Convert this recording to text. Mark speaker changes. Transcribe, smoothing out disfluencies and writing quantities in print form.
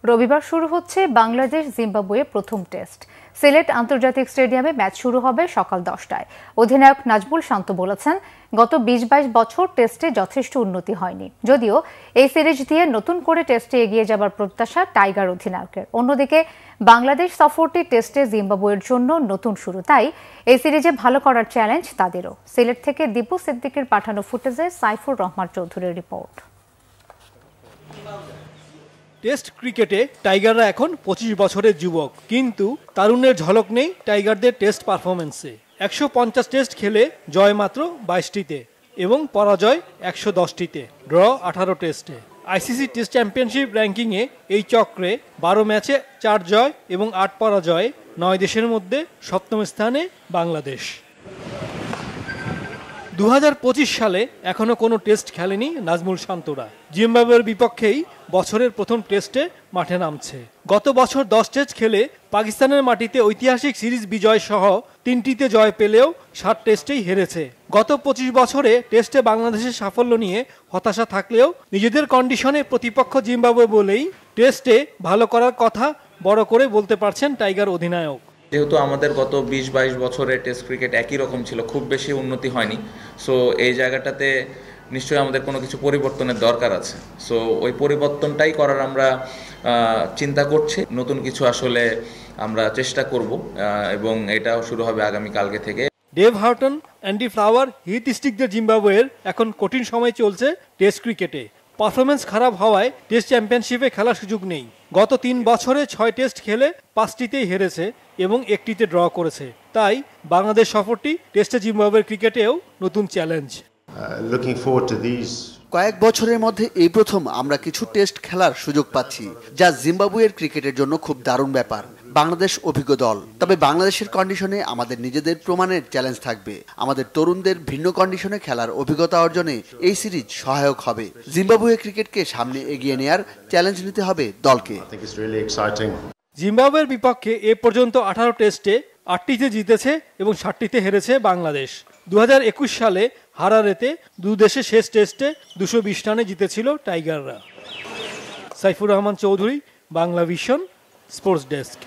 Speaker 1: রবিবার শুরু হচ্ছে বাংলাদেশ জিম্বাবুয়ে প্রথম টেস্ট। সিলেট আন্তর্জাতিক স্টেডিয়ামে ম্যাচ শুরু হবে সকাল 10টায়। অধিনায়ক নাজমুল শান্ত বলেছেন, গত ২০-২২ বছর টেস্টে যথেষ্ট উন্নতি হয়নি, যদিও এই সিরিজ দিয়ে নতুন করে টেস্টে এগিয়ে যাবার প্রত্যাশা টাইগার অধিনায়কের। অন্যদিকে বাংলাদেশ সফরটি টেস্টে জিম্বাবুয়ের জন্য নতুন শুরু, তাই এই সিরিজে ভালো করার চ্যালেঞ্জ তাদেরও। সিলেট থেকে দীপু সিদ্দিকের পাঠানো ফুটেজে সাইফুর রহমান চৌধুরীর রিপোর্ট।
Speaker 2: টেস্ট ক্রিকেটে টাইগাররা এখন ২৫ বছরের যুবক, কিন্তু তারুণ্যের ঝলক নেই টাইগারদের টেস্ট পারফরমেন্সে। ১৫০ টেস্ট খেলে জয় মাত্র ২২টিতে এবং পরাজয় ১১০টিতে, ড্র ১৮ টেস্টে। আইসিসি টেস্ট চ্যাম্পিয়নশিপ র্যাঙ্কিংয়ে এই চক্রে ১২ ম্যাচে ৪ জয় এবং ৮ পরাজয়, ৯ দেশের মধ্যে ৭ম স্থানে বাংলাদেশ। ২০২৫ সালে এখনো কোনো টেস্ট খেলেনি নাজমুল শান্তরা। জিম্বাবুয়ের বিপক্ষেই বছরের প্রথম টেস্টে মাঠে নামছে। গত বছর ১০ টেস্ট খেলে পাকিস্তানের মাটিতে ঐতিহাসিক সিরিজ বিজয় সহ ৩টিতে জয় পেলেও ৭ টেস্টেই হেরেছে। গত ২৫ বছরে টেস্টে বাংলাদেশের সাফল্য নিয়ে হতাশা থাকলেও নিজেদের কন্ডিশনে প্রতিপক্ষ জিম্বাবুয়ে বলেই টেস্টে ভালো করার কথা বড় করে বলতে পারছেন টাইগার অধিনায়ক।
Speaker 3: যেহেতু আমাদের গত ২০-২২ বছরের টেস্ট ক্রিকেট একই রকম ছিল, খুব বেশি উন্নতি হয়নি, সো এই জায়গাটাতে নিশ্চয়ই আমাদের কোনো কিছু পরিবর্তনের দরকার আছে। সো ওই পরিবর্তনটাই করার আমরা চিন্তা করছি। নতুন কিছু আসলে আমরা চেষ্টা করব এবং এটাও শুরু হবে আগামীকালকে থেকে।
Speaker 2: Dave Horton, Andy flower, Heath স্ট্রিকদের জিম্বাবুয়ের এখন কঠিন সময় চলছে টেস্ট ক্রিকেটে। পারফরমেন্স খারাপ হওয়ায় টেস্ট চ্যাম্পিয়নশিপে খেলার সুযোগ নেই। গত ৩ বছরে ৬ টেস্ট খেলে ৫টিতেই হেরেছে এবং ১টিতে ড্র করেছে। তাই বাংলাদেশ সফরটি টেস্টে জিম্বাবুয়ের ক্রিকেটেও নতুন চ্যালেঞ্জ।
Speaker 4: কয়েক বছরের মধ্যে এই প্রথম আমরা কিছু টেস্ট খেলার সুযোগ পাচ্ছি, যা জিম্বাবুয়ের ক্রিকেটের জন্য খুব দারুণ ব্যাপার। বাংলাদেশ অভিজ্ঞ দল, তবে বাংলাদেশের কন্ডিশনে আমাদের নিজেদের প্রমাণের চ্যালেঞ্জ থাকবে। আমাদের তরুণদের ভিন্ন কন্ডিশনে খেলার অভিজ্ঞতা অর্জনে এই সিরিজ সহায়ক হবে। জিম্বাবুয়ে ক্রিকেটকে সামনে এগিয়ে নেয়ার চ্যালেঞ্জ নিতে হবে দলকে।
Speaker 2: জিম্বাবুয়ের বিপক্ষে এ পর্যন্ত ১৮ টেস্টে ৮টিতে জিতেছে এবং ৬০টিতে হেরেছে বাংলাদেশ। ২০২১ সালে হারারেতে দুদেশের শেষ টেস্টে ২২০ রানে জিতেছিল টাইগাররা। Saifur Rahman Chowdhury, Bangla vision, sports desk.